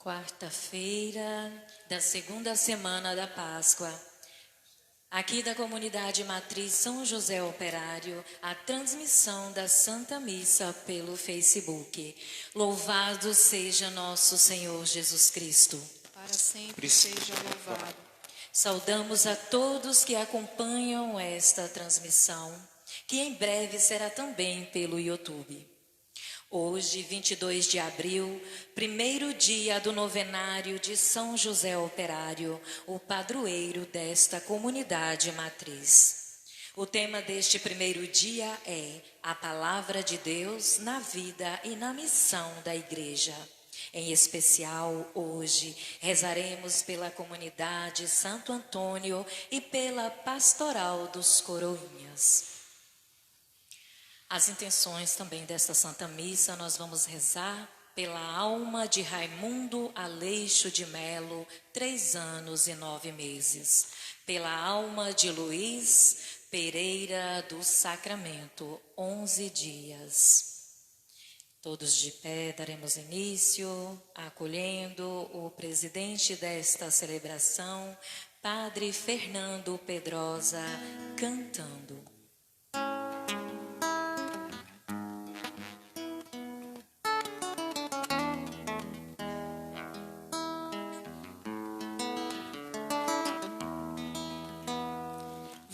Quarta-feira da segunda semana da Páscoa. Aqui da comunidade Matriz São José Operário, a transmissão da Santa Missa pelo Facebook. Louvado seja nosso Senhor Jesus Cristo. Para sempre seja louvado. Saudamos a todos que acompanham esta transmissão, que em breve será também pelo YouTube. Hoje, 22 de abril, primeiro dia do novenário de São José Operário, o padroeiro desta comunidade matriz. O tema deste primeiro dia é a palavra de Deus na vida e na missão da igreja. Em especial, hoje, rezaremos pela comunidade Santo Antônio e pela pastoral dos Coroinhas. As intenções também desta Santa Missa, nós vamos rezar pela alma de Raimundo Aleixo de Melo, 3 anos e 9 meses. Pela alma de Luiz Pereira do Sacramento, 11 dias. Todos de pé, daremos início, acolhendo o presidente desta celebração, Padre Fernando Pedrosa, cantando.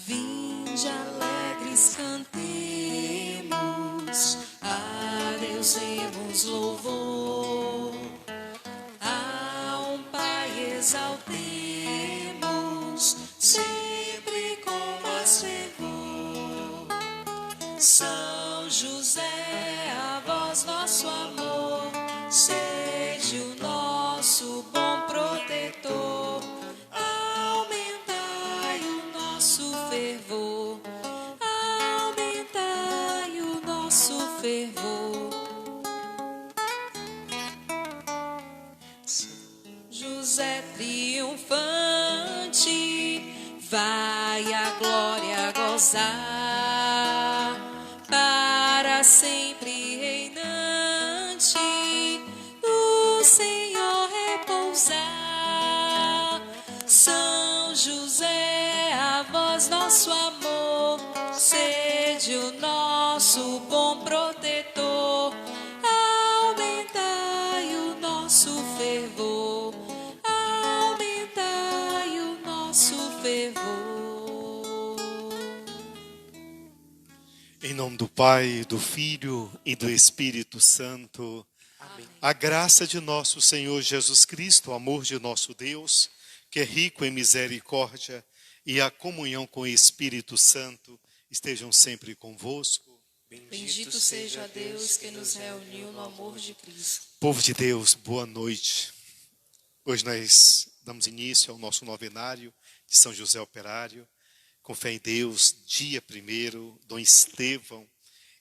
Vinde alegres cantemos, a Deus demos louvor, a um Pai exaltemos, sempre com mais fervor. São José, a vós nosso amor, seja o nosso bom protetor. Aumentai o nosso fervor, aumentai o nosso fervor. José triunfante, vai a glória gozar, para sempre reinante, no Senhor repousar. São José, a vós nosso amor, sede o nosso bom protetor. Aumentai o nosso fervor, aumentai o nosso fervor. Em nome do Pai, do Filho e do Espírito Santo. Amém. A graça de nosso Senhor Jesus Cristo, o amor de nosso Deus, que é rico em misericórdia, e a comunhão com o Espírito Santo estejam sempre convosco. Bendito seja Deus que nos reuniu no amor de Cristo. Povo de Deus, boa noite. Hoje nós damos início ao nosso novenário de São José Operário. Com fé em Deus, dia 1º, Dom Estevão,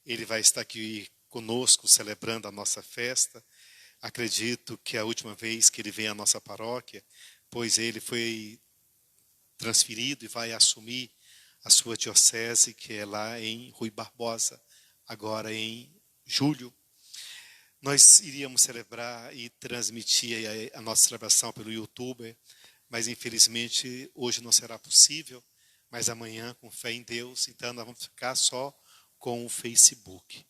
ele vai estar aqui conosco celebrando a nossa festa. Acredito que é a última vez que ele vem à nossa paróquia, pois ele foi transferido e vai assumir a sua diocese, que é lá em Rui Barbosa, agora em julho. Nós iríamos celebrar e transmitir a nossa celebração pelo YouTube, mas infelizmente hoje não será possível, mas amanhã, com fé em Deus, então nós vamos ficar só com o Facebook.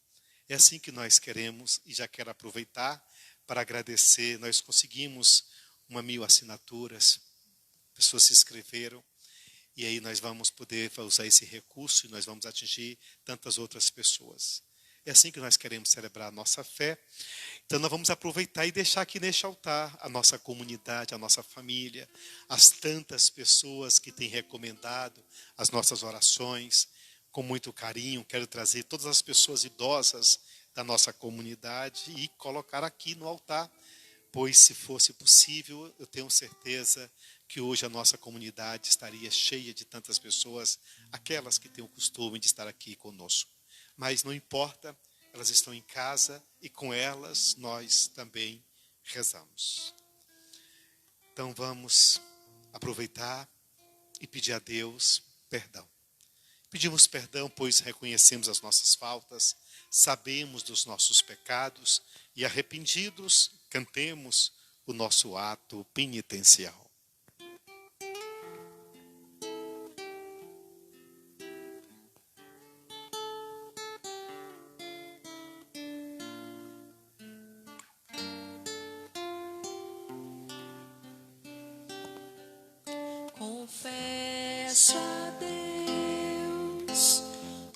É assim que nós queremos, e já quero aproveitar para agradecer. Nós conseguimos 1.000 assinaturas, pessoas se inscreveram, e aí nós vamos poder usar esse recurso e nós vamos atingir tantas outras pessoas. É assim que nós queremos celebrar a nossa fé. Então nós vamos aproveitar e deixar aqui neste altar a nossa comunidade, a nossa família, as tantas pessoas que têm recomendado as nossas orações. Com muito carinho, quero trazer todas as pessoas idosas da nossa comunidade e colocar aqui no altar, pois se fosse possível, eu tenho certeza que hoje a nossa comunidade estaria cheia de tantas pessoas, aquelas que têm o costume de estar aqui conosco. Mas não importa, elas estão em casa e com elas nós também rezamos. Então vamos aproveitar e pedir a Deus perdão. Pedimos perdão, pois reconhecemos as nossas faltas, sabemos dos nossos pecados e arrependidos cantemos o nosso ato penitencial. Confesso a Deus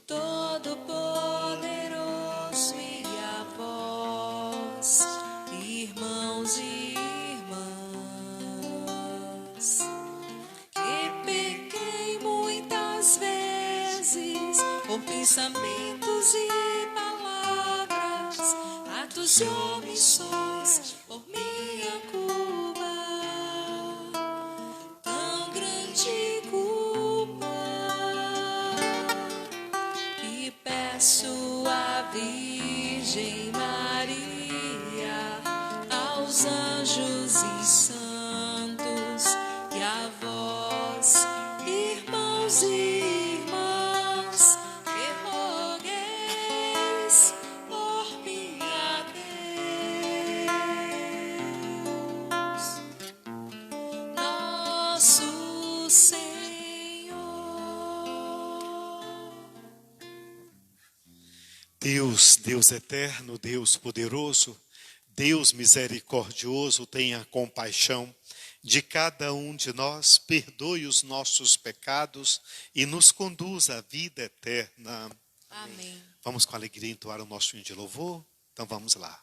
Todo-Poderoso e a vós, irmãos e irmãs, que pequei muitas vezes por pensamentos e palavras, atos e omissões, por minha culpa. Tão grande culpa, e peço à Virgem Maria, aos anjos e santos, e a vós, irmãos e irmãs, que rogueis por mim a Deus, nosso Senhor. Deus eterno, Deus poderoso, Deus misericordioso, tenha compaixão de cada um de nós, perdoe os nossos pecados e nos conduza à vida eterna. Amém. Vamos com alegria entoar o nosso hino de louvor? Então vamos lá.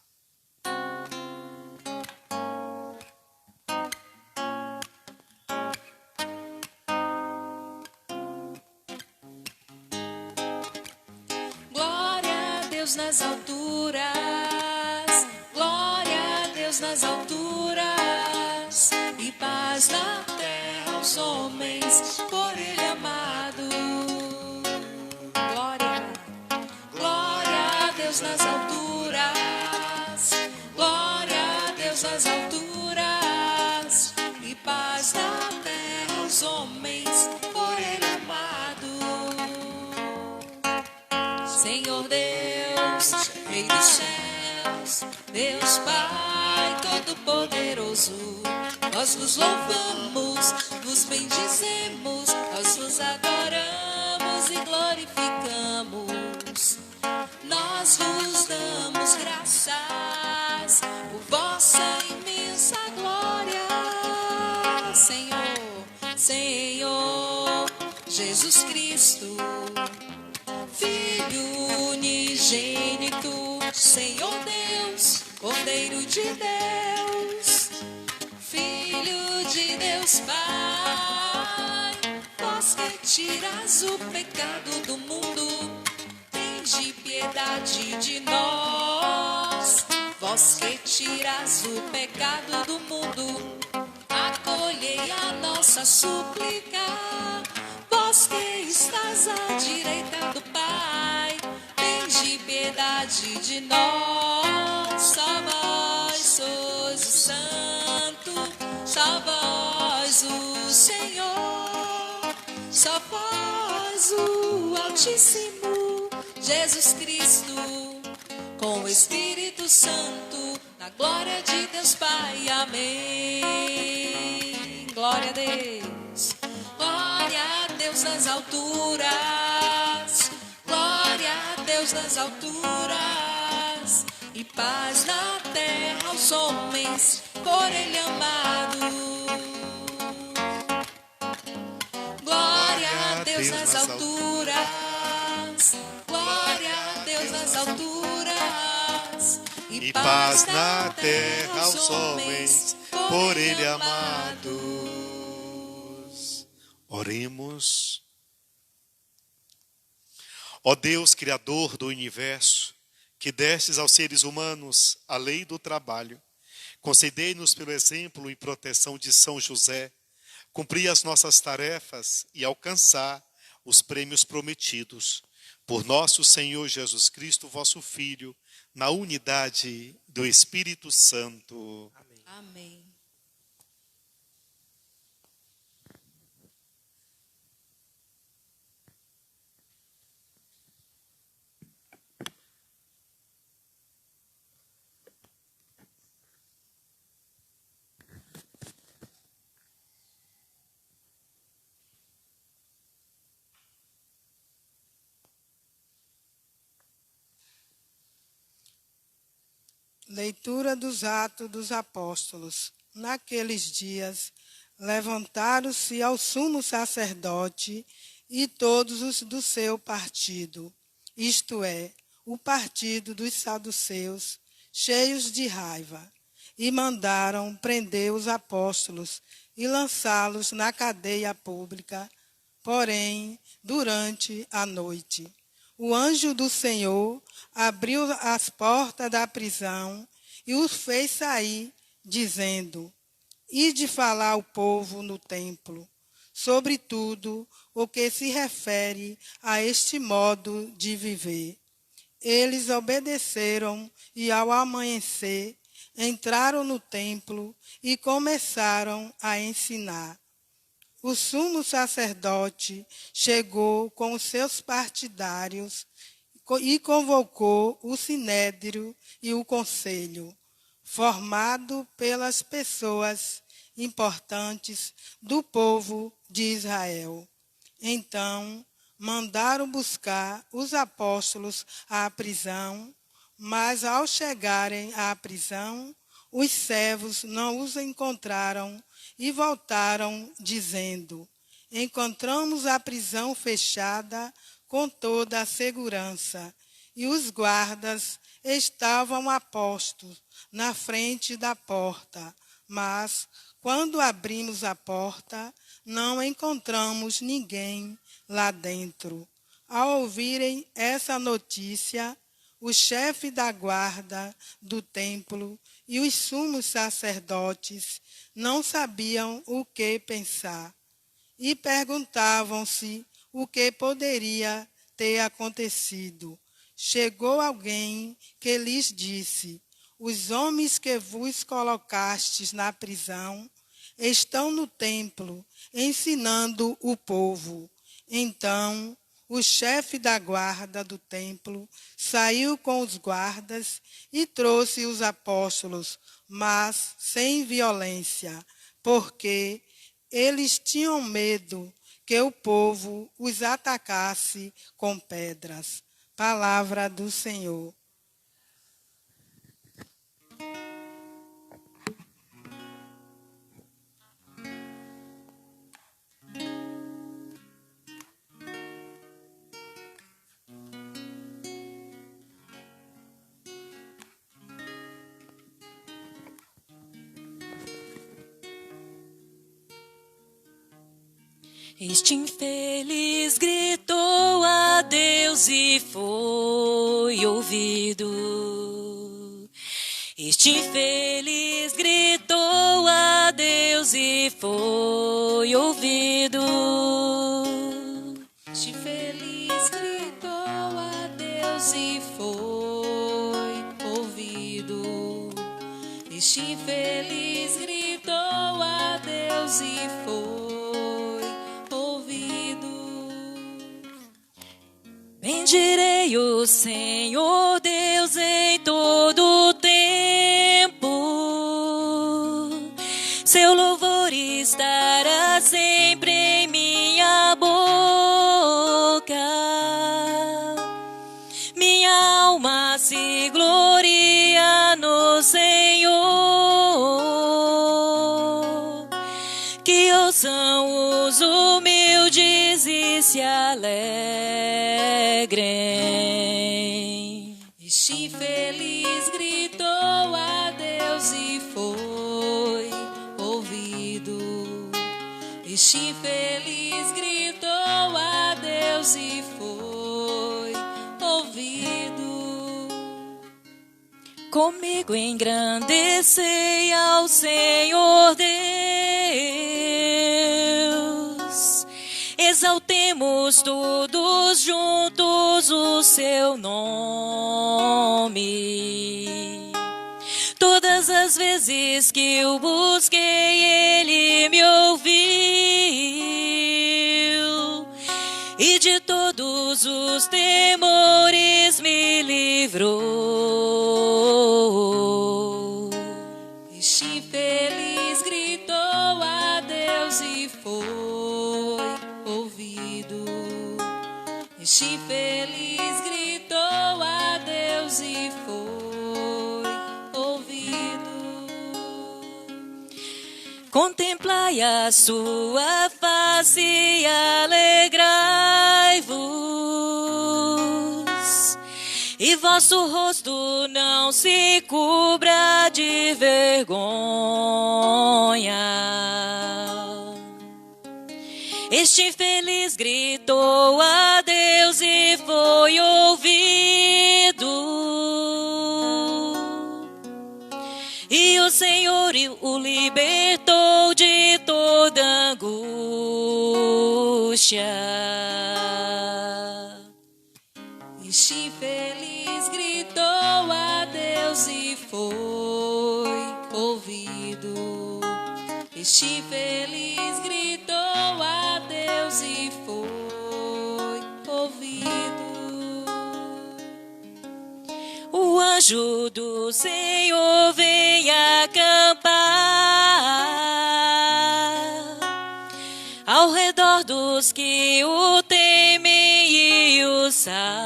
Glória a Deus nas alturas, glória a Deus nas alturas, e paz na terra aos homens, por Ele amado. Glória, glória a Deus nas alturas, glória a Deus nas alturas, e paz na terra aos homens, por Ele amado. Senhor Deus, Rei dos céus, Deus Pai Todo-Poderoso, nós vos louvamos, vos bendizemos, nós vos adoramos e glorificamos. Nós vos damos graças por vossa imensa glória, Senhor, Senhor Jesus Cristo, Filho unigênito, Senhor Deus, Cordeiro de Deus, Filho de Deus Pai, vós que tiras o pecado do mundo, tende piedade de nós. Vós que tiras o pecado do mundo, acolhei a nossa súplica. Vós que estás à direita do Pai, tende piedade de nós. Só vós sois o Santo, só vós o Senhor, só vós o Altíssimo, Jesus Cristo, com o Espírito Santo, na glória de Deus Pai. Amém. Glória a Deus. Glória a Deus nas alturas, glória a Deus nas alturas, e paz na terra aos homens, por Ele amado. Glória a Deus nas alturas, glória a Deus nas alturas, E paz na terra aos homens, por Ele amados. Oremos. Ó Deus, Criador do universo, que destes aos seres humanos a lei do trabalho, concedei-nos pelo exemplo e proteção de São José, cumprir as nossas tarefas e alcançar os prêmios prometidos. Por nosso Senhor Jesus Cristo, vosso Filho, na unidade do Espírito Santo. Amém. Amém. Leitura dos Atos dos Apóstolos. Naqueles dias, levantaram-se ao sumo sacerdote e todos os do seu partido, isto é, o partido dos saduceus, cheios de raiva, e mandaram prender os apóstolos e lançá-los na cadeia pública. Porém, durante a noite, o anjo do Senhor abriu as portas da prisão e os fez sair, dizendo: Ide falar ao povo no templo, sobretudo o que se refere a este modo de viver. Eles obedeceram e, ao amanhecer, entraram no templo e começaram a ensinar. O sumo sacerdote chegou com os seus partidários e convocou o sinédrio e o conselho, formado pelas pessoas importantes do povo de Israel. Então, mandaram buscar os apóstolos à prisão, mas ao chegarem à prisão, os servos não os encontraram e voltaram dizendo: Encontramos a prisão fechada com toda a segurança, e os guardas estavam a postos na frente da porta, mas, quando abrimos a porta, não encontramos ninguém lá dentro. Ao ouvirem essa notícia, o chefe da guarda do templo e os sumos sacerdotes não sabiam o que pensar e perguntavam-se o que poderia ter acontecido. Chegou alguém que lhes disse: Os homens que vos colocastes na prisão estão no templo ensinando o povo. Então, o chefe da guarda do templo saiu com os guardas e trouxe os apóstolos, mas sem violência, porque eles tinham medo que o povo os atacasse com pedras. Palavra do Senhor. Este infeliz gritou a Deus e foi ouvido. Este infeliz gritou a Deus e foi ouvido. Este infeliz gritou a Deus e foi ouvido. Este infeliz gritou a Deus e foi ouvido. Bendirei o Senhor Deus em todo o tempo. Seu louvor estará sempre em minha boca. Minha alma se gloria no Senhor. Que ouçam os humildes e se alegrem. Este infeliz gritou a Deus e foi ouvido. Este infeliz gritou a Deus e foi ouvido. Comigo engrandecei ao Senhor Deus. Exaltemos todos juntos o seu nome. Todas as vezes que eu busquei, ele me ouviu. E de todos os temores me livrou. Este infeliz gritou a Deus e foi ouvido. Este infeliz gritou a Deus e foi ouvido. Contemplai a sua face e alegrai-vos, e vosso rosto não se cubra de vergonha. Este infeliz gritou a Deus e foi ouvido, e o Senhor o libertou de toda angústia. Este infeliz gritou a Deus e foi ouvido. Este infeliz gritou a Deus e foi ouvido. O anjo do Senhor vem acampar ao redor dos que o temem e o salva.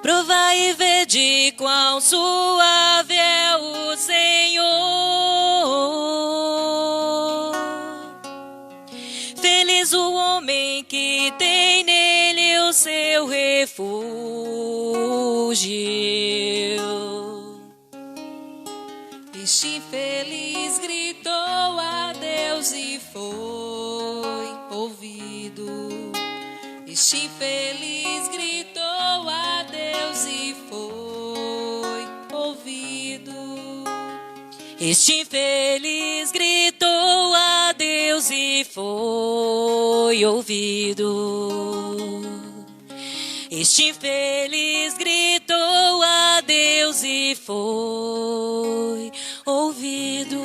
Provai e vede quão suave é o Senhor. Feliz o homem que tem nele o seu refúgio. Este infeliz gritou a Deus e foi ouvido. Este infeliz gritou a Deus e foi ouvido. Este infeliz gritou a Deus e foi ouvido. Este infeliz gritou a Deus e foi ouvido.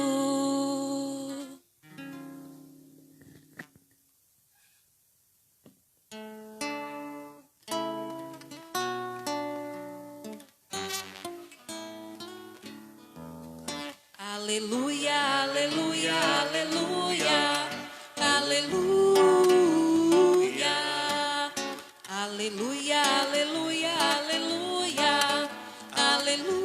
Aleluia, aleluia, aleluia, aleluia, aleluia, aleluia, aleluia, aleluia.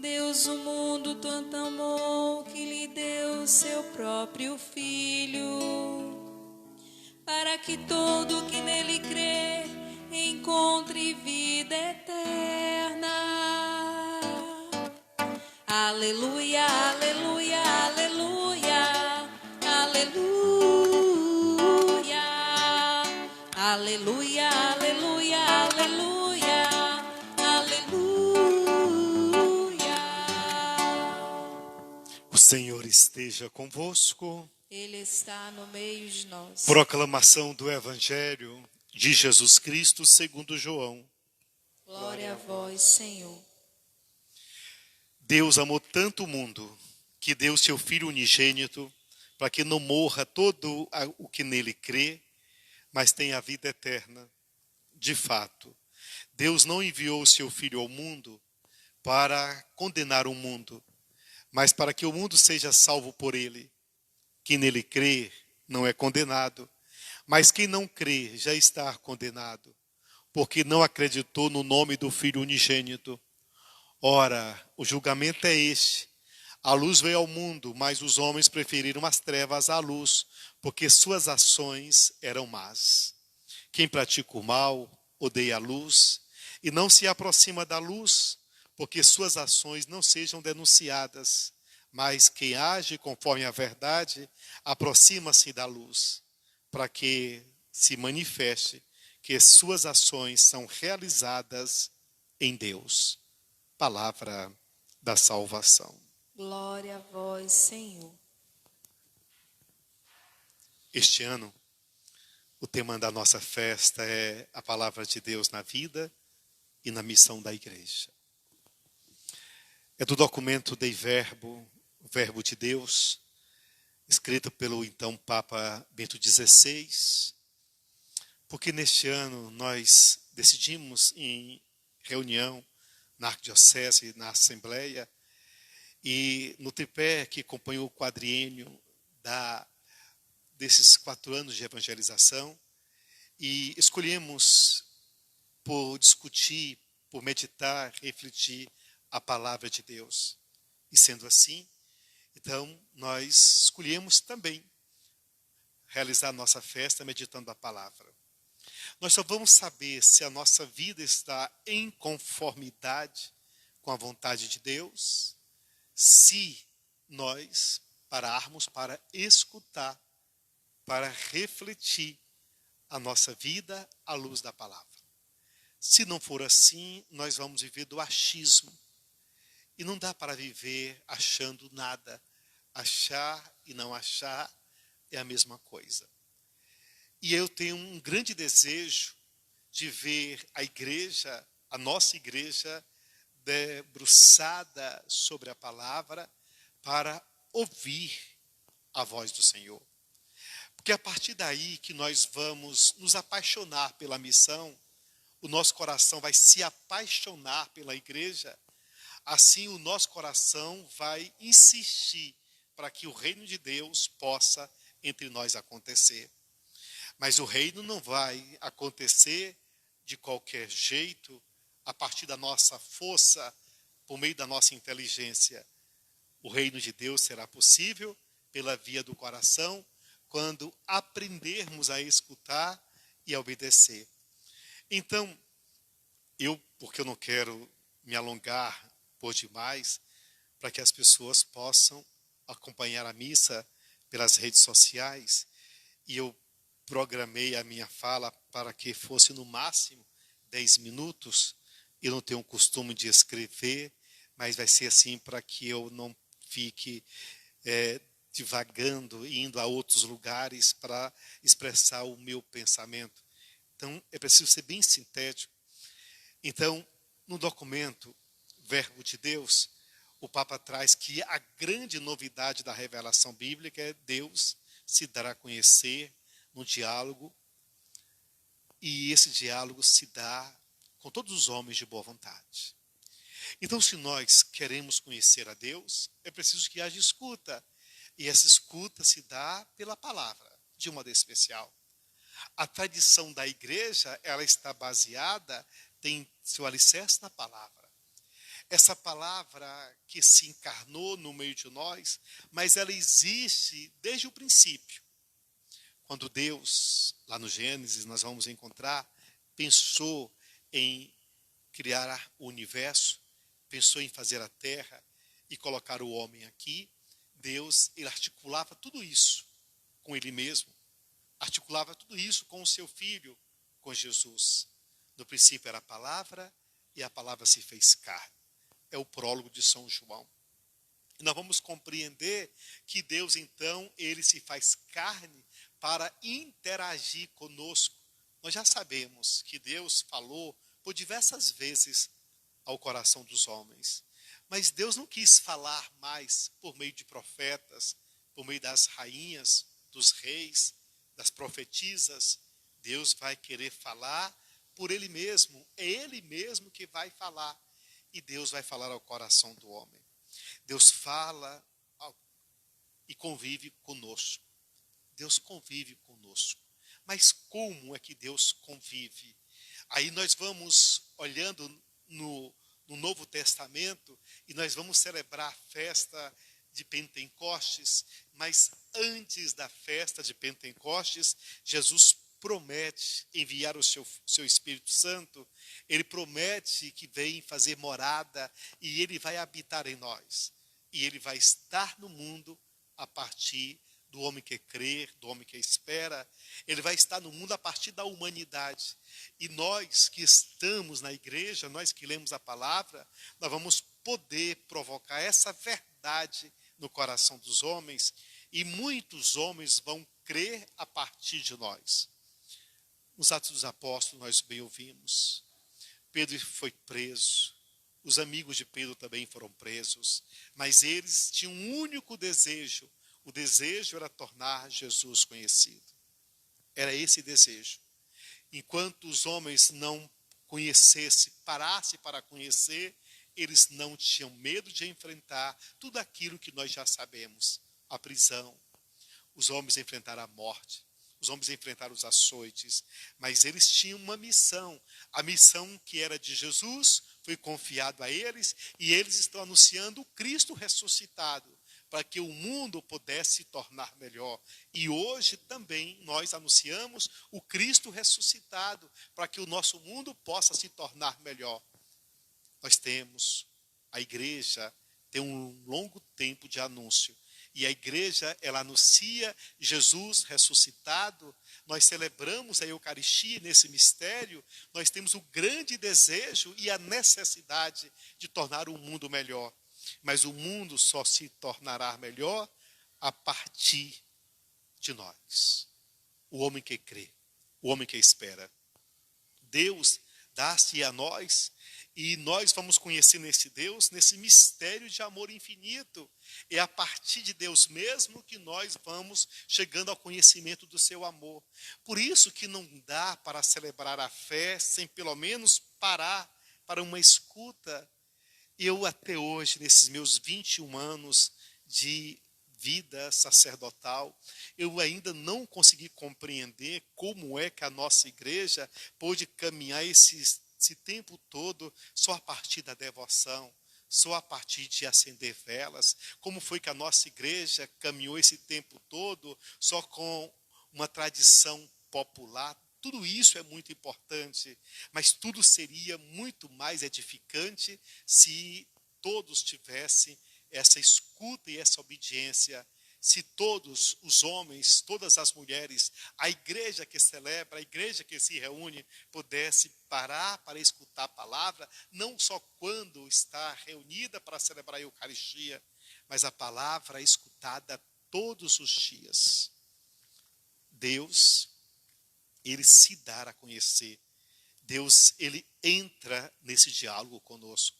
Deus o mundo tanto amou que lhe deu seu próprio Filho, para que todo que nele crê encontre vida eterna. Aleluia, aleluia, aleluia, aleluia, aleluia, aleluia, aleluia, aleluia. O Senhor esteja convosco. Ele está no meio de nós. Proclamação do Evangelho de Jesus Cristo segundo João. Glória a vós, Senhor. Deus amou tanto o mundo que deu seu Filho unigênito para que não morra todo o que nele crê, mas tenha a vida eterna. De fato, Deus não enviou o seu Filho ao mundo para condenar o mundo, mas para que o mundo seja salvo por ele. Quem nele crê não é condenado, mas quem não crê já está condenado, porque não acreditou no nome do Filho unigênito. Ora, o julgamento é este: a luz veio ao mundo, mas os homens preferiram as trevas à luz, porque suas ações eram más. Quem pratica o mal odeia a luz e não se aproxima da luz, porque suas ações não sejam denunciadas. Mas quem age conforme a verdade aproxima-se da luz, para que se manifeste que suas ações são realizadas em Deus. Palavra da salvação. Glória a vós, Senhor. Este ano, o tema da nossa festa é a palavra de Deus na vida e na missão da igreja. É do documento Dei Verbo, o Verbo de Deus, escrito pelo então Papa Bento XVI, porque neste ano nós decidimos em reunião na Arquidiocese, na Assembleia, e no tripé que acompanhou o quadriênio desses 4 anos de evangelização, e escolhemos por discutir, por meditar, refletir a palavra de Deus. E sendo assim, então nós escolhemos também realizar nossa festa meditando a palavra. Nós só vamos saber se a nossa vida está em conformidade com a vontade de Deus, se nós pararmos para escutar, para refletir a nossa vida à luz da palavra. Se não for assim, nós vamos viver do achismo. E não dá para viver achando nada. Achar e não achar é a mesma coisa. E eu tenho um grande desejo de ver a igreja, a nossa igreja, debruçada sobre a palavra para ouvir a voz do Senhor. Porque é a partir daí que nós vamos nos apaixonar pela missão, o nosso coração vai se apaixonar pela igreja, assim o nosso coração vai insistir para que o reino de Deus possa entre nós acontecer. Mas o reino não vai acontecer de qualquer jeito, a partir da nossa força, por meio da nossa inteligência. O reino de Deus será possível pela via do coração, quando aprendermos a escutar e a obedecer. Então, porque eu não quero me alongar por demais, para que as pessoas possam acompanhar a missa pelas redes sociais, e eu programei a minha fala para que fosse no máximo 10 minutos. Eu não tenho o costume de escrever, mas vai ser assim para que eu não fique divagando, indo a outros lugares para expressar o meu pensamento. Então, é preciso ser bem sintético. Então, no documento Verbo de Deus, o Papa traz que a grande novidade da revelação bíblica é Deus se dar a conhecer no diálogo, e esse diálogo se dá com todos os homens de boa vontade. Então, se nós queremos conhecer a Deus, é preciso que haja escuta, e essa escuta se dá pela palavra, de modo especial. A tradição da igreja, ela está baseada, tem seu alicerce na palavra. Essa palavra que se encarnou no meio de nós, mas ela existe desde o princípio. Quando Deus, lá no Gênesis, nós vamos encontrar, pensou em criar o universo, pensou em fazer a terra e colocar o homem aqui, Deus, ele articulava tudo isso com ele mesmo, articulava tudo isso com o seu filho, com Jesus. No princípio era a palavra, e a palavra se fez carne. É o prólogo de São João. E nós vamos compreender que Deus, então, ele se faz carne para interagir conosco. Nós já sabemos que Deus falou por diversas vezes ao coração dos homens. Mas Deus não quis falar mais por meio de profetas, por meio das rainhas, dos reis, das profetisas. Deus vai querer falar por Ele mesmo. É Ele mesmo que vai falar. E Deus vai falar ao coração do homem. Deus fala e convive conosco. Deus convive conosco. Mas como é que Deus convive? Aí nós vamos olhando no Novo Testamento e nós vamos celebrar a festa de Pentecostes, mas antes da festa de Pentecostes, Jesus promete enviar o seu Espírito Santo. Ele promete que vem fazer morada e ele vai habitar em nós. E ele vai estar no mundo a partir do homem que crê, do homem que espera. Ele vai estar no mundo a partir da humanidade. E nós que estamos na igreja, nós que lemos a palavra, nós vamos poder provocar essa verdade no coração dos homens, e muitos homens vão crer a partir de nós. Nos Atos dos Apóstolos nós bem ouvimos. Pedro foi preso, os amigos de Pedro também foram presos, mas eles tinham um único desejo. O desejo era tornar Jesus conhecido. Era esse desejo. Enquanto os homens não conhecessem, parassem para conhecer, eles não tinham medo de enfrentar tudo aquilo que nós já sabemos. A prisão. Os homens enfrentaram a morte. os homens enfrentaram os açoites, mas eles tinham uma missão. A missão que era de Jesus foi confiado a eles, e eles estão anunciando o Cristo ressuscitado, para que o mundo pudesse se tornar melhor. E hoje também nós anunciamos o Cristo ressuscitado, para que o nosso mundo possa se tornar melhor. Nós temos, a igreja tem um longo tempo de anúncio. E a igreja, ela anuncia Jesus ressuscitado. Nós celebramos a Eucaristia nesse mistério. Nós temos o grande desejo e a necessidade de tornar o mundo melhor. Mas o mundo só se tornará melhor a partir de nós. O homem que crê, o homem que espera. Deus dá-se a nós, e nós vamos conhecer nesse Deus, nesse mistério de amor infinito. É a partir de Deus mesmo que nós vamos chegando ao conhecimento do seu amor. Por isso que não dá para celebrar a fé sem pelo menos parar para uma escuta. Eu até hoje, nesses meus 21 anos de vida sacerdotal, eu ainda não consegui compreender como é que a nossa igreja pôde caminhar esse tempo todo só a partir da devoção, só a partir de acender velas. Como foi que a nossa igreja caminhou esse tempo todo só com uma tradição popular? Tudo isso é muito importante, mas tudo seria muito mais edificante se todos tivessem essa escuta e essa obediência. Se todos os homens, todas as mulheres, a igreja que celebra, a igreja que se reúne, pudesse parar para escutar a palavra, não só quando está reunida para celebrar a Eucaristia, mas a palavra escutada todos os dias. Deus, ele se dá a conhecer. Deus, ele entra nesse diálogo conosco.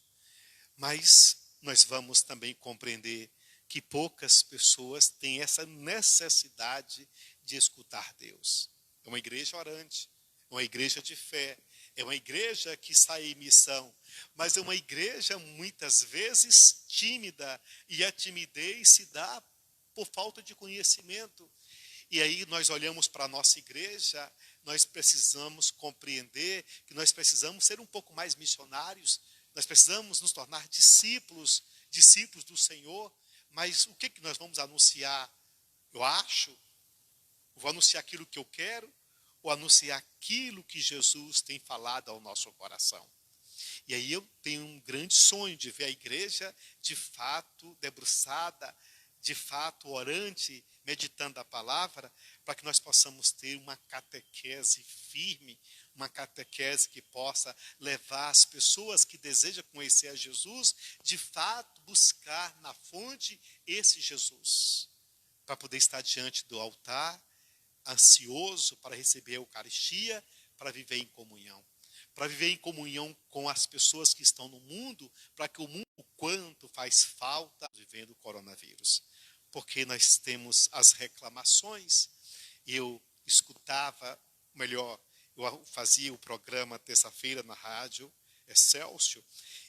Mas nós vamos também compreender que poucas pessoas têm essa necessidade de escutar Deus. É uma igreja orante, é uma igreja de fé, é uma igreja que sai em missão, mas é uma igreja muitas vezes tímida, e a timidez se dá por falta de conhecimento. E aí nós olhamos para a nossa igreja, nós precisamos compreender que nós precisamos ser um pouco mais missionários, nós precisamos nos tornar discípulos do Senhor. Mas o que nós vamos anunciar? Eu acho? Vou anunciar aquilo que eu quero? Ou anunciar aquilo que Jesus tem falado ao nosso coração? E aí eu tenho um grande sonho de ver a igreja de fato debruçada, de fato orante, meditando a palavra, para que nós possamos ter uma catequese firme, uma catequese que possa levar as pessoas que desejam conhecer a Jesus, de fato buscar na fonte esse Jesus, para poder estar diante do altar, ansioso para receber a Eucaristia, para viver em comunhão. Para viver em comunhão com as pessoas que estão no mundo, para que o mundo, o quanto faz falta, vivendo o coronavírus. Porque nós temos as reclamações. Eu escutava, melhor, eu fazia o programa terça-feira na rádio Excelsior,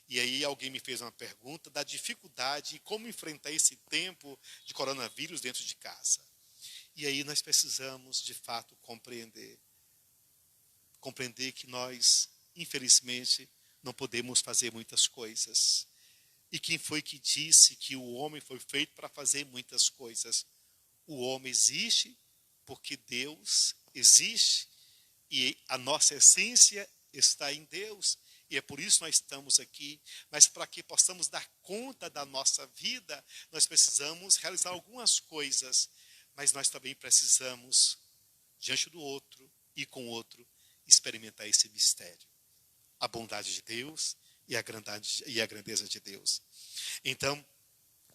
e aí alguém me fez uma pergunta da dificuldade e como enfrentar esse tempo de coronavírus dentro de casa. E aí nós precisamos, de fato, compreender que nós, infelizmente, não podemos fazer muitas coisas. E quem foi que disse que o homem foi feito para fazer muitas coisas? O homem existe porque Deus existe, e a nossa essência está em Deus, e é por isso que nós estamos aqui. Mas para que possamos dar conta da nossa vida, nós precisamos realizar algumas coisas, mas nós também precisamos, diante do outro e com o outro, experimentar esse mistério, a bondade de Deus e a grandeza de Deus. Então,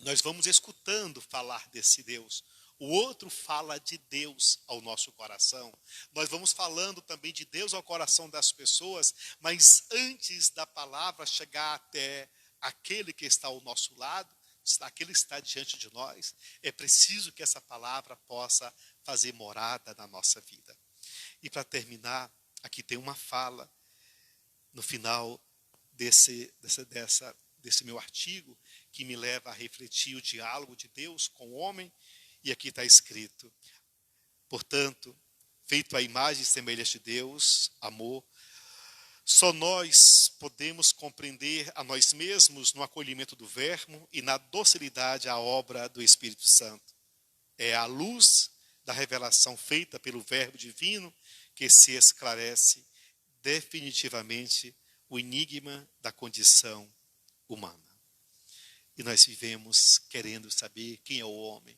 nós vamos escutando falar desse Deus. O outro fala de Deus ao nosso coração. Nós vamos falando também de Deus ao coração das pessoas, mas antes da palavra chegar até aquele que está ao nosso lado, aquele que está diante de nós, é preciso que essa palavra possa fazer morada na nossa vida. E para terminar, aqui tem uma fala no final desse meu artigo, que me leva a refletir o diálogo de Deus com o homem. E aqui está escrito: portanto, feito à imagem e semelhança de Deus, amor. Só nós podemos compreender a nós mesmos no acolhimento do Verbo e na docilidade à obra do Espírito Santo. É à luz da revelação feita pelo Verbo divino que se esclarece definitivamente o enigma da condição humana. E nós vivemos querendo saber quem é o homem.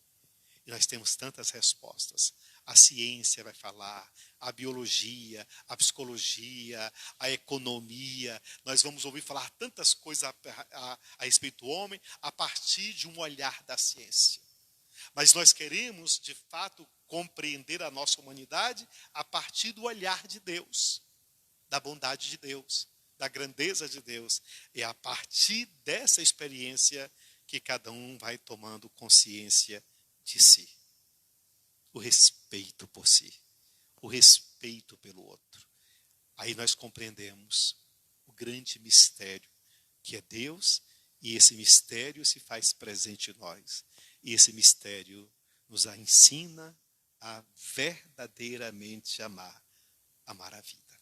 E nós temos tantas respostas. A ciência vai falar, a biologia, a psicologia, a economia. Nós vamos ouvir falar tantas coisas a respeito do homem a partir de um olhar da ciência. Mas nós queremos, de fato, compreender a nossa humanidade a partir do olhar de Deus, da bondade de Deus, da grandeza de Deus. É a partir dessa experiência que cada um vai tomando consciência de si. O respeito por si, o respeito pelo outro. Aí nós compreendemos o grande mistério que é Deus, e esse mistério se faz presente em nós. E esse mistério nos ensina a verdadeiramente amar a vida.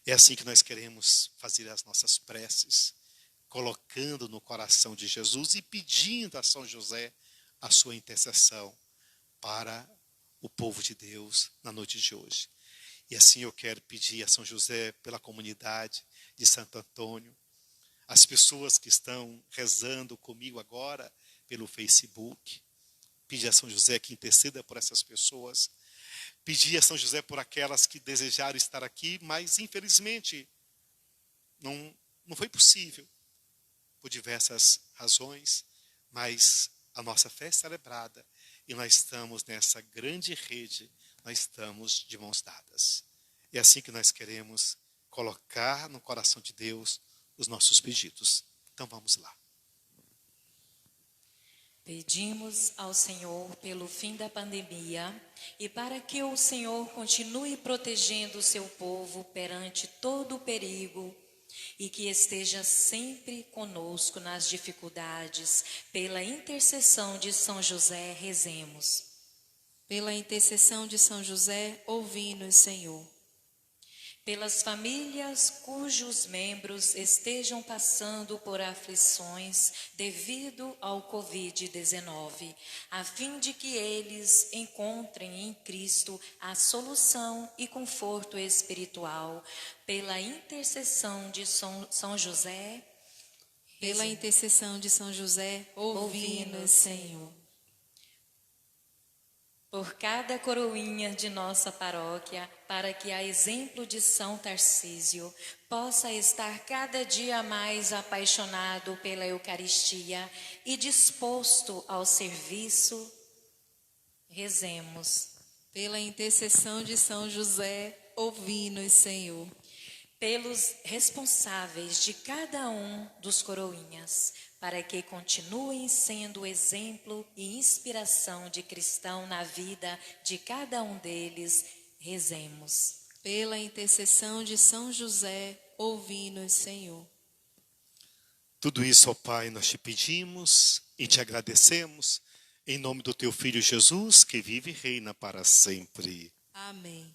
É assim que nós queremos fazer as nossas preces, colocando no coração de Jesus e pedindo a São José a sua intercessão para o povo de Deus na noite de hoje. E assim eu quero pedir a São José pela comunidade de Santo Antônio, as pessoas que estão rezando comigo agora pelo Facebook, pedir a São José que interceda por essas pessoas, pedir a São José por aquelas que desejaram estar aqui, mas infelizmente não foi possível, por diversas razões, mas a nossa fé é celebrada e nós estamos nessa grande rede, nós estamos de mãos dadas. É assim que nós queremos colocar no coração de Deus os nossos pedidos. Então vamos lá. Pedimos ao Senhor pelo fim da pandemia e para que o Senhor continue protegendo o seu povo perante todo o perigo e que esteja sempre conosco nas dificuldades. Pela intercessão de São José, rezemos. Pela intercessão de São José, ouvi-nos, Senhor. Pelas famílias cujos membros estejam passando por aflições devido ao Covid-19, a fim de que eles encontrem em Cristo a solução e conforto espiritual. Pela intercessão de São José, Pela intercessão de São José, ouvi-nos, Senhor. Por cada coroinha de nossa paróquia, para que, a exemplo de São Tarcísio, possa estar cada dia mais apaixonado pela Eucaristia e disposto ao serviço, rezemos. Pela intercessão de São José, ouvi-nos, Senhor. Pelos responsáveis de cada um dos coroinhas, para que continuem sendo exemplo e inspiração de cristão na vida de cada um deles, rezemos. Pela intercessão de São José, ouvi-nos, Senhor. Tudo isso, ó Pai, nós te pedimos e te agradecemos, em nome do teu Filho Jesus, que vive e reina para sempre. Amém.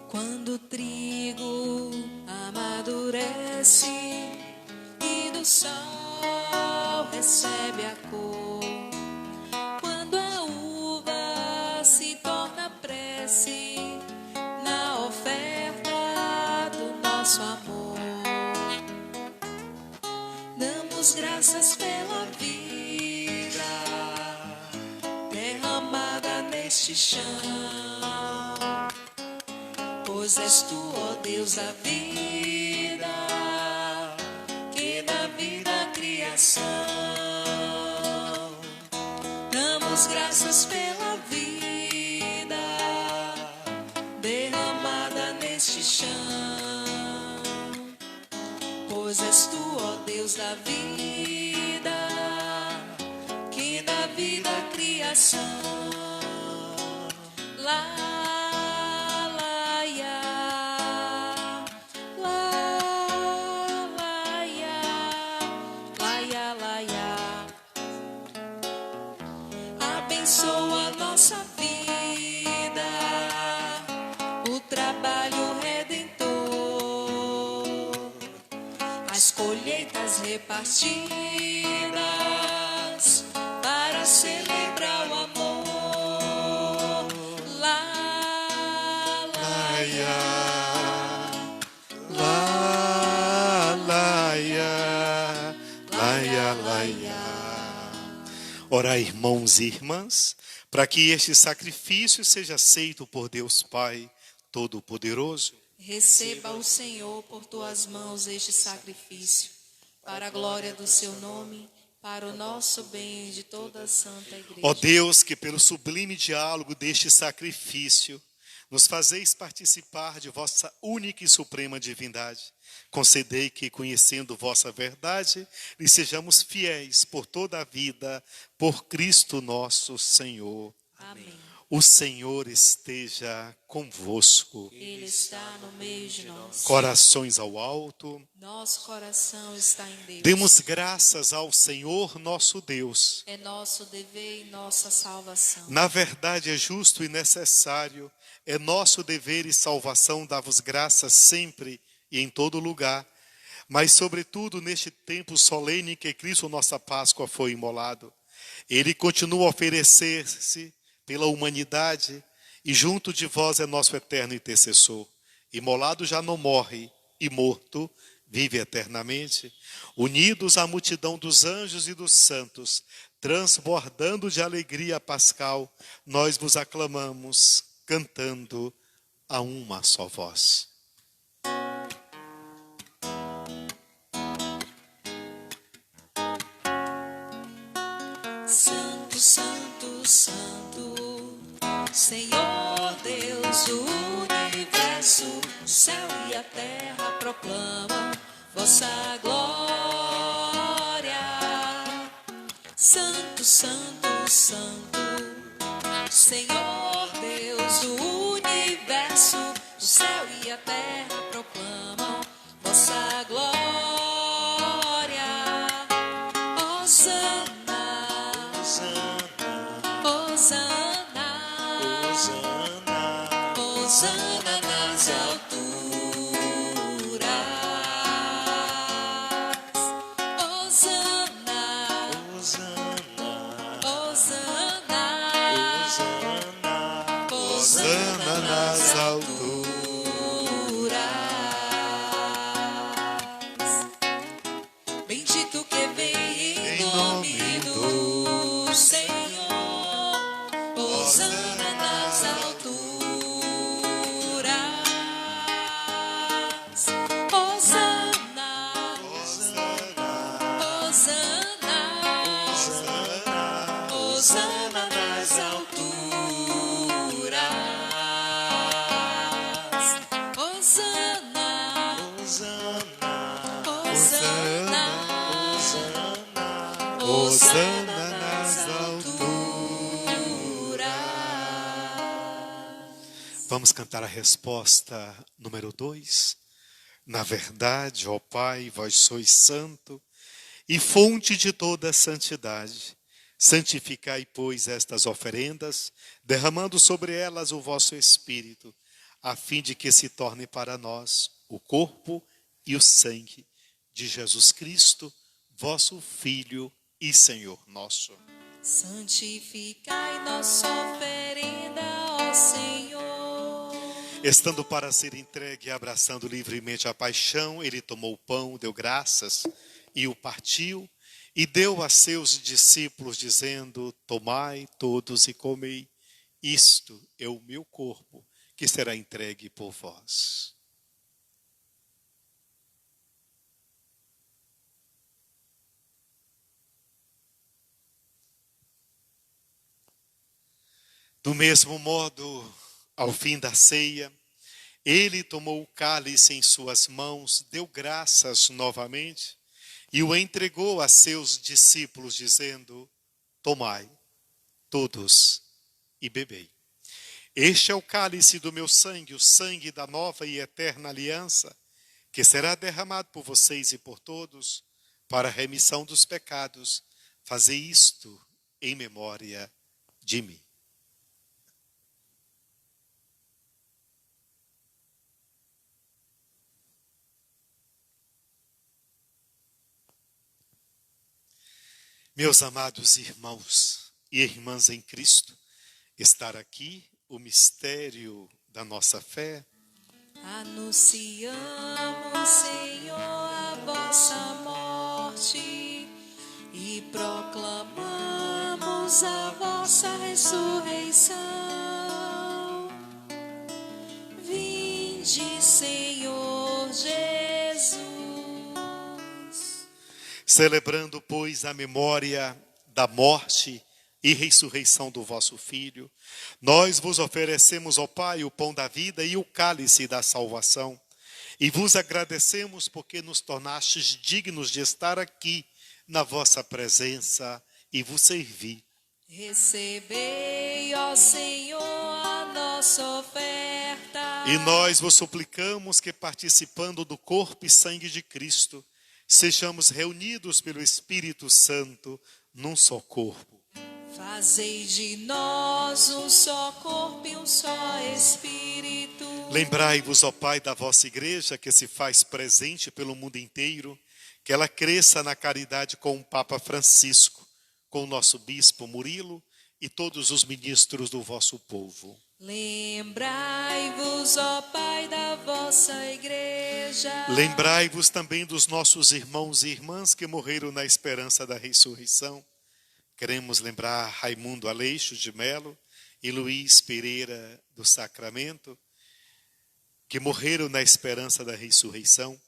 Quando o trigo amadurece e do sol recebe a cor, quando a uva se torna prece na oferta do nosso amor, damos graças pela vida derramada neste chão. Pois és tu, ó Deus da vida, que na vida a criação. Damos graças pela vida derramada neste chão. Pois és tu, ó Deus da vida, que na vida a criação. Lá abençoa nossa vida, o trabalho redentor, as colheitas repartidas para celebrar o amor. Lá, Laia, lá, laia, laia, laia. Orai, irmãos e irmãs, para que este sacrifício seja aceito por Deus Pai Todo-Poderoso. receba o Senhor por tuas mãos este sacrifício, para a glória do seu nome, para o nosso bem e de toda a santa igreja. Ó Deus, que pelo sublime diálogo deste sacrifício nos fazeis participar de vossa única e suprema divindade, concedei que, conhecendo vossa verdade, lhe sejamos fiéis por toda a vida, por Cristo nosso Senhor. Amém. O Senhor esteja convosco. Ele está no meio de nós. Corações ao alto. Nosso coração está em Deus. Demos graças ao Senhor nosso Deus. É nosso dever e nossa salvação. Na verdade é justo e necessário, é nosso dever e salvação dar-vos graças sempre e em todo lugar, mas sobretudo neste tempo solene em que Cristo nossa Páscoa foi imolado. Ele continua a oferecer-se pela humanidade e junto de vós é nosso eterno intercessor. Imolado já não morre e morto vive eternamente. Unidos à multidão dos anjos e dos santos, transbordando de alegria pascal, nós vos aclamamos, cantando a uma só voz. Santo, santo, santo, Senhor Deus do universo, o céu e a terra proclamam vossa glória. Santo, santo, santo, Senhor Deus do universo, o céu e a terra proclamam vossa glória. Hosana nas alturas, Hosana, Hosana, Hosana nas alturas. Bendito que vem em nome do Senhor, Hosana nas alturas. Hosana nas alturas, Hosana, Hosana, Hosana nas alturas. Vamos cantar a resposta número 2. Na verdade, ó Pai, vós sois santo e fonte de toda santidade. Santificai, pois, estas oferendas, derramando sobre elas o vosso Espírito, a fim de que se torne para nós o corpo e o sangue de Jesus Cristo, vosso Filho e Senhor nosso. Santificai nossa oferenda, ó Senhor. Estando para ser entregue e abraçando livremente a paixão, ele tomou o pão, deu graças e o partiu, e deu a seus discípulos, dizendo: tomai todos e comei, isto é o meu corpo, que será entregue por vós. Do mesmo modo, ao fim da ceia, ele tomou o cálice em suas mãos, deu graças novamente, e o entregou a seus discípulos, dizendo: tomai, todos, e bebei. Este é o cálice do meu sangue, o sangue da nova e eterna aliança, que será derramado por vocês e por todos, para a remissão dos pecados. Fazei isto em memória de mim. Meus amados irmãos e irmãs em Cristo, estar aqui, o mistério da nossa fé. Anunciamos, Senhor, a vossa morte e proclamamos a vossa ressurreição. Vinde, Senhor Jesus. Celebrando, pois, a memória da morte e ressurreição do vosso Filho, nós vos oferecemos, ó Pai, o pão da vida e o cálice da salvação, e vos agradecemos porque nos tornastes dignos de estar aqui na vossa presença e vos servir. Recebei, ó Senhor, a nossa oferta. E nós vos suplicamos que, participando do corpo e sangue de Cristo, sejamos reunidos pelo Espírito Santo num só corpo. Fazei de nós um só corpo e um só Espírito. Lembrai-vos, ó Pai, da vossa igreja que se faz presente pelo mundo inteiro, que ela cresça na caridade com o Papa Francisco, com o nosso bispo Murilo e todos os ministros do vosso povo. Lembrai-vos, ó Pai, da vossa igreja. Lembrai-vos também dos nossos irmãos e irmãs que morreram na esperança da ressurreição. Queremos lembrar Raimundo Aleixo de Melo e Luiz Pereira do Sacramento, que morreram na esperança da ressurreição,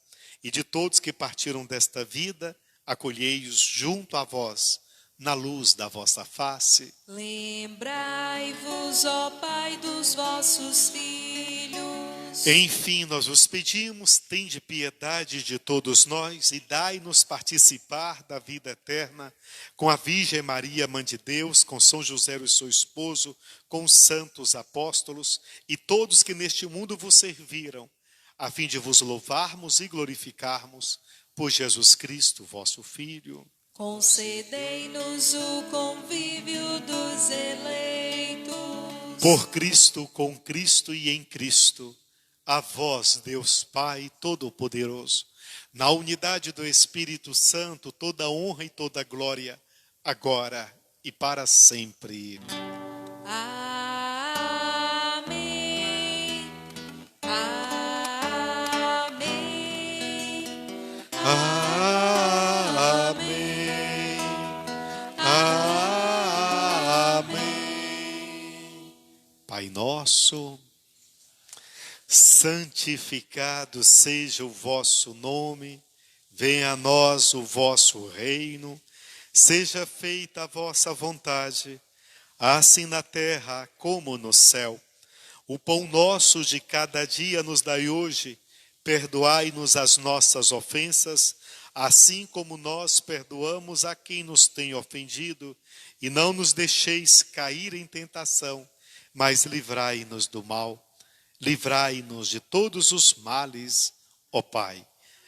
e de todos que partiram desta vida, acolhei-os junto a vós, na luz da vossa face. Lembrai-vos, ó Pai, dos vossos filhos. Enfim, nós vos pedimos, tende piedade de todos nós e dai-nos participar da vida eterna com a Virgem Maria, Mãe de Deus, com São José, o seu esposo, com os santos apóstolos e todos que neste mundo vos serviram, a fim de vos louvarmos e glorificarmos por Jesus Cristo, vosso Filho. Concedei-nos o convívio dos eleitos. Por Cristo, com Cristo e em Cristo, a vós, Deus Pai Todo-Poderoso, na unidade do Espírito Santo, toda honra e toda glória, agora e para sempre. Amém. Amém. Amém. Amém. Pai nosso, santificado seja o vosso nome, venha a nós o vosso reino, seja feita a vossa vontade, assim na terra como no céu. O pão nosso de cada dia nos dai hoje, perdoai-nos as nossas ofensas, assim como nós perdoamos a quem nos tem ofendido, e não nos deixeis cair em tentação, mas livrai-nos do mal. Livrai-nos de todos os males, ó Pai,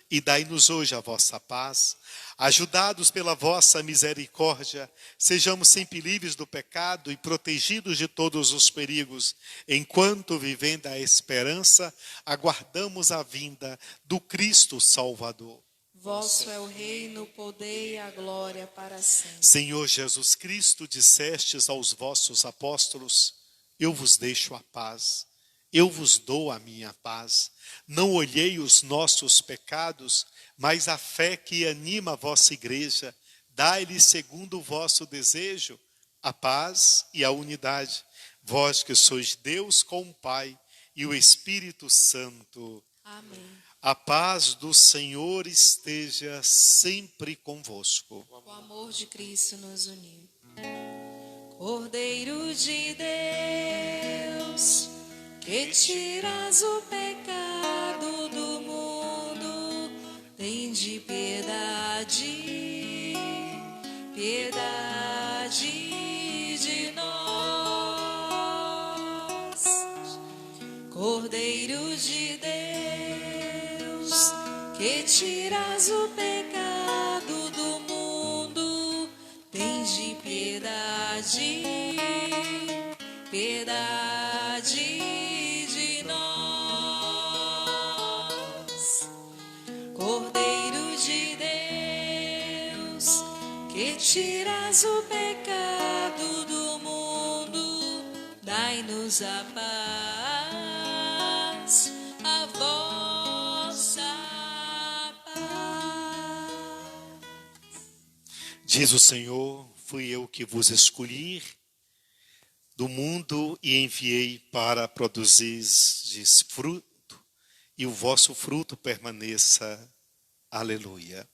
e dai-nos hoje a vossa paz. Ajudados pela vossa misericórdia, sejamos sempre livres do pecado e protegidos de todos os perigos, enquanto, vivendo a esperança, aguardamos a vinda do Cristo Salvador. Vosso é o reino, o poder e a glória para sempre. Senhor Jesus Cristo, dissestes aos vossos apóstolos: eu vos deixo a paz. Eu vos dou a minha paz. Não olhei os nossos pecados, mas a fé que anima a vossa igreja. Dai-lhe segundo o vosso desejo a paz e a unidade. Vós que sois Deus com o Pai e o Espírito Santo. Amém. A paz do Senhor esteja sempre convosco. O amor de Cristo nos uniu. Cordeiro de Deus, que tiras o pecado do mundo, tende piedade, piedade de nós. Cordeiro de Deus, que tiras o pecado do mundo, tende piedade, piedade de nós. Cordeiro de Deus, que tiras o pecado do mundo, dai-nos a paz, a vossa paz. Diz o Senhor: fui eu que vos escolhi do mundo e enviei para produzir fruto, e o vosso fruto permaneça. Aleluia.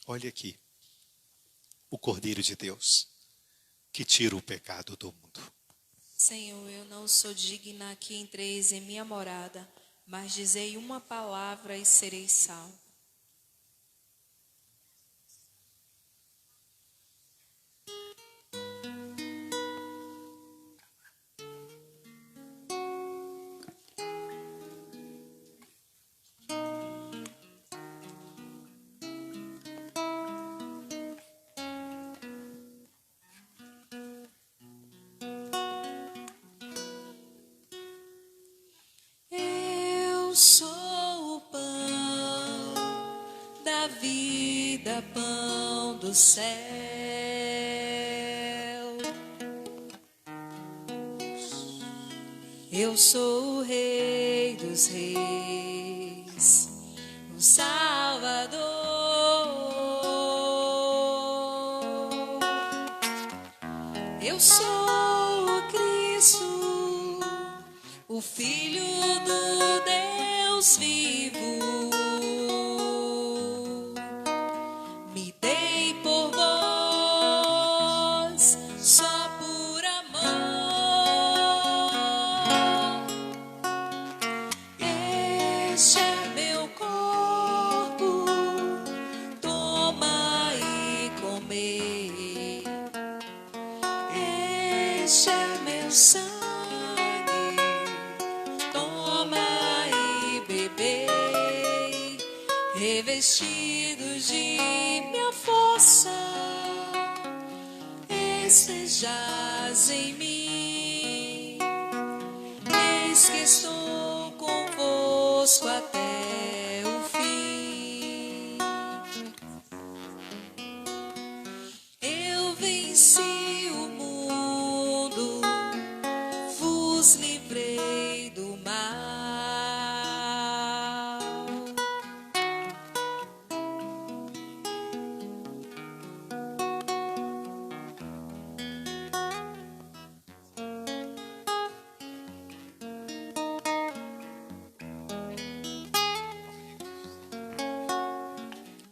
Olha aqui, o Cordeiro de Deus, que tira o pecado do mundo. Senhor, eu não sou digna que entreis em minha morada, mas dizei uma palavra e serei salvo. Eu sou o pão da vida, pão do céu. Eu sou o Rei dos Reis, o Salvador. Eu sou o Cristo, o Filho do Deus vivo. Me dei por vós, só por amor. Este é meu corpo, toma e comer. Este é meu sangue, toma e bebei. Revestidos de minha força, estejais em mim. Eis que estou convosco até o fim. Eu venci o mundo, vos livrei do mal.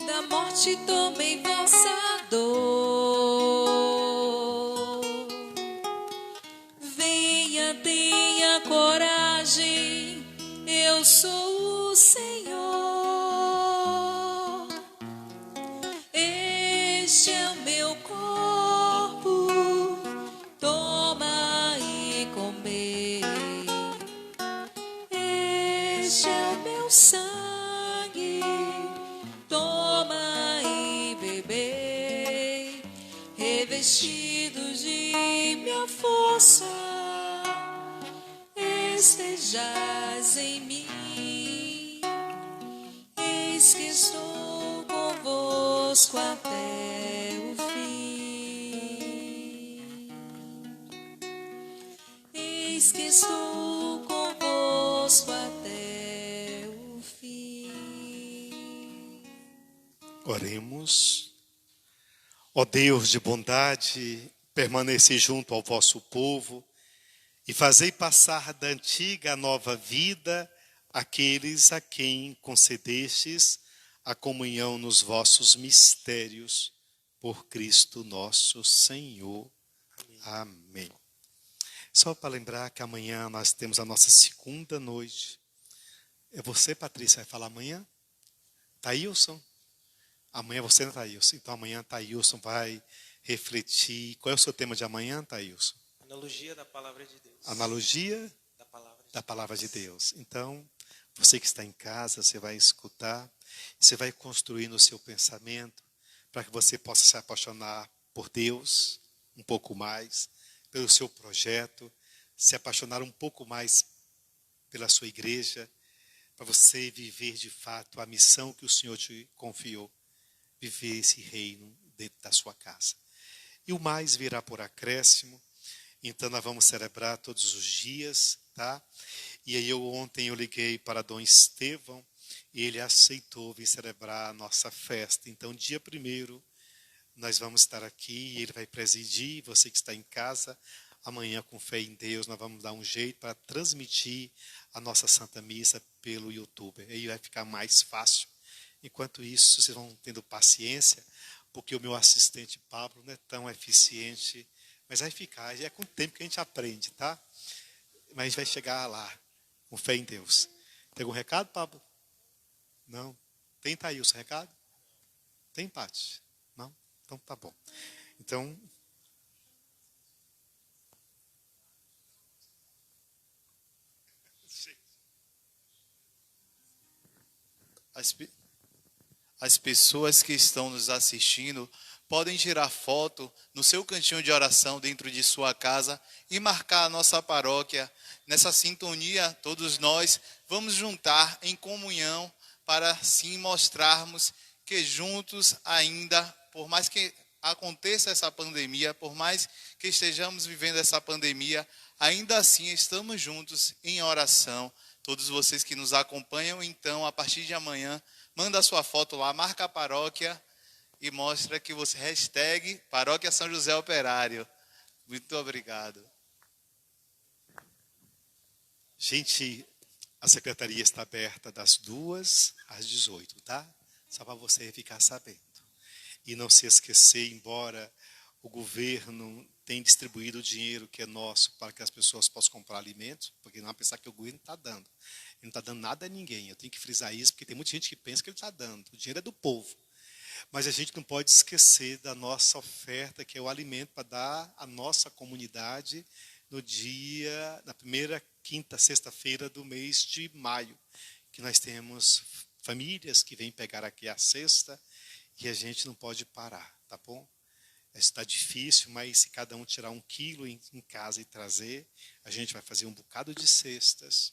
Da morte tomei vossa dor. Venha, tenha coragem, eu sou o Senhor. Este é o meu corpo, toma e comei. Este é o meu sangue, toma e bebei. Revestidos de minha força, estejais em mim. Eis que estou convosco até o fim. Eis que estou convosco até o fim. Oremos. Ó Deus de bondade, permaneci junto ao vosso povo e fazei passar da antiga à nova vida aqueles a quem concedestes a comunhão nos vossos mistérios, por Cristo nosso Senhor. Amém. Só para lembrar que amanhã nós temos a nossa segunda noite. É você, Patrícia, vai falar amanhã? Thailson? Amanhã você não, Thailson. Então amanhã Thailson vai refletir. Qual é o seu tema de amanhã, Thailson? Analogia da palavra de Deus. Analogia da palavra de Deus. Então, você que está em casa, você vai escutar, você vai construir no seu pensamento, para que você possa se apaixonar por Deus um pouco mais, pelo seu projeto, se apaixonar um pouco mais pela sua igreja, para você viver de fato a missão que o Senhor te confiou, viver esse reino dentro da sua casa. E o mais virá por acréscimo. Então nós vamos celebrar todos os dias, tá? E aí ontem eu liguei para Dom Estevão e ele aceitou vir celebrar a nossa festa. Então dia 1º nós vamos estar aqui e ele vai presidir. Você que está em casa, amanhã com fé em Deus nós vamos dar um jeito para transmitir a nossa Santa Missa pelo YouTube. Aí vai ficar mais fácil. Enquanto isso, vocês vão tendo paciência, porque o meu assistente Pablo não é tão eficiente, mas vai ficar, é com o tempo que a gente aprende, tá? Mas a gente vai chegar lá, com fé em Deus. Tem algum recado, Pablo? Não? Tem, Thaís, recado? Tem, Paty? Não? Então tá bom. Então, as pessoas que estão nos assistindo podem tirar foto no seu cantinho de oração dentro de sua casa e marcar a nossa paróquia. Nessa sintonia, todos nós vamos juntar em comunhão para assim mostrarmos que juntos ainda, por mais que aconteça essa pandemia, por mais que estejamos vivendo essa pandemia, ainda assim estamos juntos em oração. Todos vocês que nos acompanham, então, a partir de amanhã, manda a sua foto lá, marca a paróquia e mostra que você hashtag Paróquia São José Operário. Muito obrigado. gente, a secretaria está aberta das 2 às 18, tá? Só para você ficar sabendo. E não se esquecer, embora o governo tenha distribuído o dinheiro que é nosso para que as pessoas possam comprar alimentos, porque não é pensar que o governo está dando. Ele não está dando nada a ninguém. Eu tenho que frisar isso, porque tem muita gente que pensa que ele está dando. O dinheiro é do povo. Mas a gente não pode esquecer da nossa oferta, que é o alimento para dar à nossa comunidade no dia, na primeira quinta, sexta-feira do mês de maio, que nós temos famílias que vêm pegar aqui a cesta e a gente não pode parar, tá bom? Está difícil, mas se cada um tirar 1 quilo em casa e trazer, a gente vai fazer um bocado de cestas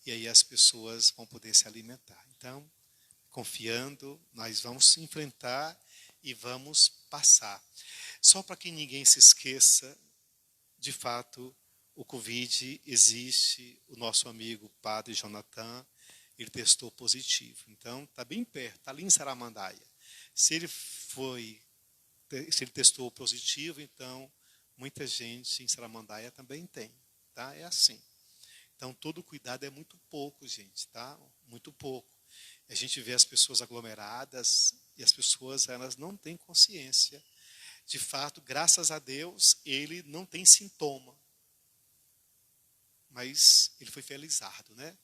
e aí as pessoas vão poder se alimentar. Então, confiando, nós vamos enfrentar e vamos passar. Só para que ninguém se esqueça, de fato, o Covid existe, o nosso amigo Padre Jonathan, ele testou positivo. Então, está bem perto, está ali em Saramandaia. Se ele testou positivo, então, muita gente em Saramandaia também tem, tá? É assim. Então, todo cuidado é muito pouco, gente, tá? Muito pouco. A gente vê as pessoas aglomeradas e as pessoas, elas não têm consciência. De fato, graças a Deus, ele não tem sintoma. Mas ele foi felizardo, né?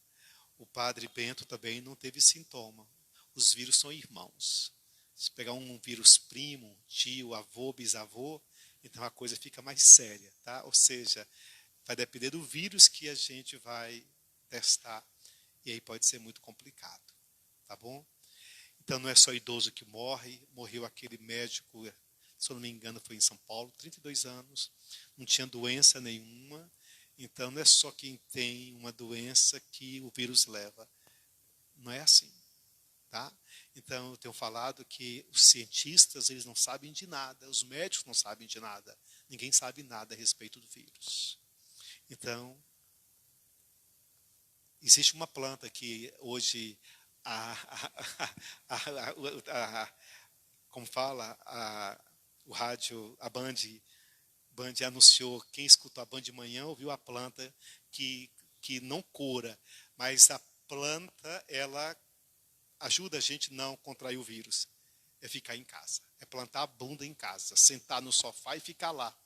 O padre Bento também não teve sintoma. Os vírus são irmãos. Se pegar um vírus primo, tio, avô, bisavô, então a coisa fica mais séria, tá? Ou seja, vai depender do vírus que a gente vai testar. E aí pode ser muito complicado, tá bom? Então não é só idoso que morre. Morreu aquele médico, se eu não me engano, foi em São Paulo, 32 anos, não tinha doença nenhuma. Então não é só quem tem uma doença que o vírus leva. Não é assim, tá? Então eu tenho falado que os cientistas, eles não sabem de nada, os médicos não sabem de nada, ninguém sabe nada a respeito do vírus. Então, existe uma planta que hoje, como fala, o rádio, a Band anunciou, quem escutou a Band de manhã ouviu a planta que não cura, mas a planta, ela ajuda a gente a não contrair o vírus. É ficar em casa, é plantar a bunda em casa, sentar no sofá e ficar lá.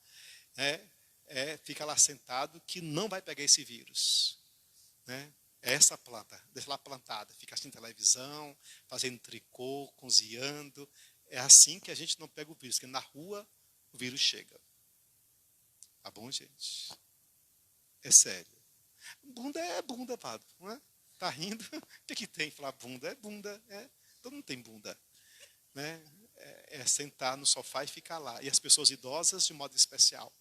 Fica lá sentado que não vai pegar esse vírus. Né? É essa planta, deixa lá plantada, fica assistindo televisão, fazendo tricô, cozinhando. É assim que a gente não pega o vírus, porque na rua o vírus chega. Tá bom, gente? É sério. Bunda é bunda, padre, não é? Tá rindo? O que tem? Falar bunda é bunda. Todo mundo tem bunda. Né? É sentar no sofá e ficar lá. E as pessoas idosas, de modo especial.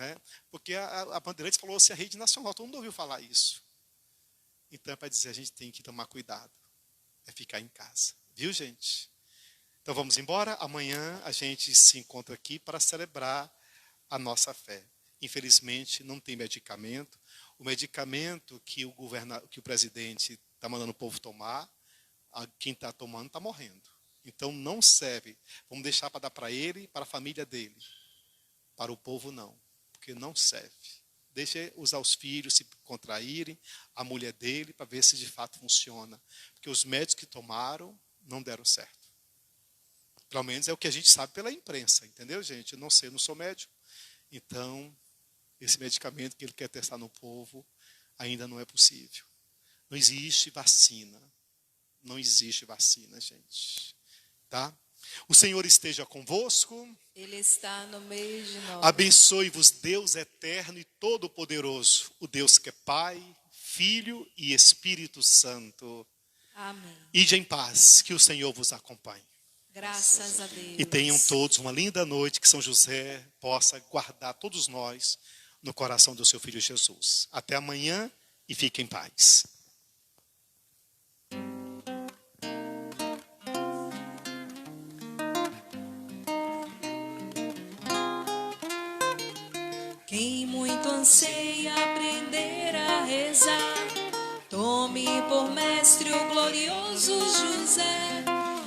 né? Porque a Bandeirantes falou assim, a rede nacional, todo mundo ouviu falar isso. Então é para dizer, a gente tem que tomar cuidado, é ficar em casa, viu, gente? Então vamos embora, amanhã a gente se encontra aqui para celebrar a nossa fé. Infelizmente não tem medicamento, o medicamento que o presidente está mandando o povo tomar, quem está tomando está morrendo. Então não serve, vamos deixar para dar para ele, para a família dele, para o povo não, porque não serve. Deixa usar os filhos se contraírem, a mulher dele, para ver se de fato funciona. Porque os médicos que tomaram não deram certo. Pelo menos é o que a gente sabe pela imprensa, entendeu, gente? Eu não sei, eu não sou médico. Então, esse medicamento que ele quer testar no povo ainda não é possível. Não existe vacina. Não existe vacina, gente. Tá? O Senhor esteja convosco. Ele está no meio de nós. Abençoe-vos Deus eterno e todo-poderoso, o Deus que é Pai, Filho e Espírito Santo. Amém. Ide em paz, que o Senhor vos acompanhe. Graças a Deus. E tenham todos uma linda noite, que São José possa guardar todos nós no coração do seu Filho Jesus. Até amanhã e fiquem em paz. Quem muito anseia aprender a rezar, tome por mestre o glorioso José.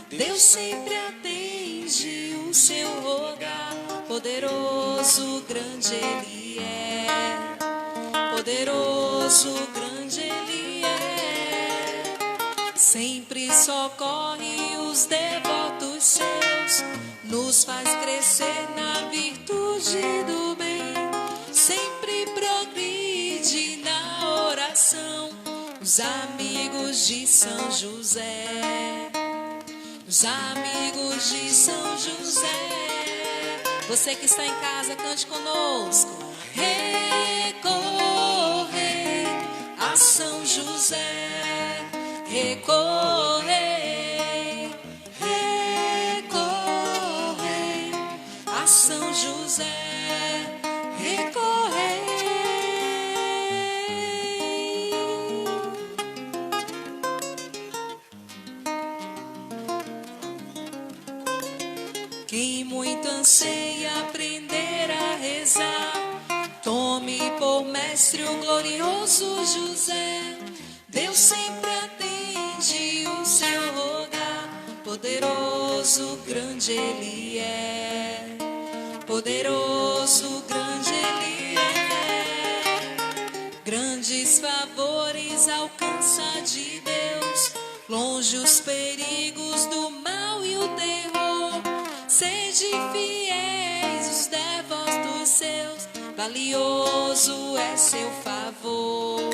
Deus sempre atende o seu rogar, poderoso, grande Ele é. Poderoso, grande Ele é. Sempre socorre os devotos seus, nos faz crescer na virtude do bem. Sempre progride na oração, os amigos de São José. Os amigos de São José. Você que está em casa, cante conosco. Recorrei a São José. Recorrei, recorrei a São José. Recorrei. Quem muito anseia aprender a rezar, tome por mestre o glorioso José. Deus sempre atende o seu rogar, poderoso, grande Ele é. Poderoso, grande Ele é. Grandes favores alcança de Deus, longe os perigos do mal e o terror. Sede fiéis os devotos seus, valioso é seu favor.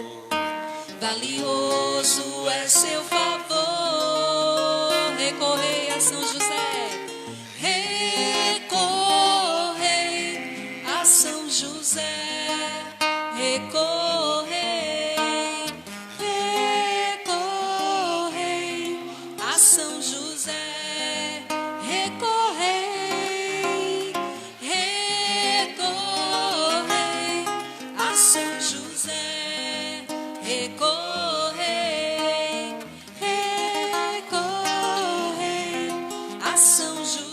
Valioso é seu favor. Recorrei a São José. Recorrei a São José. Recorrei. Recorrei a São José. Recorrei. Recorrei a São José. Recorrei, recorrei a São José.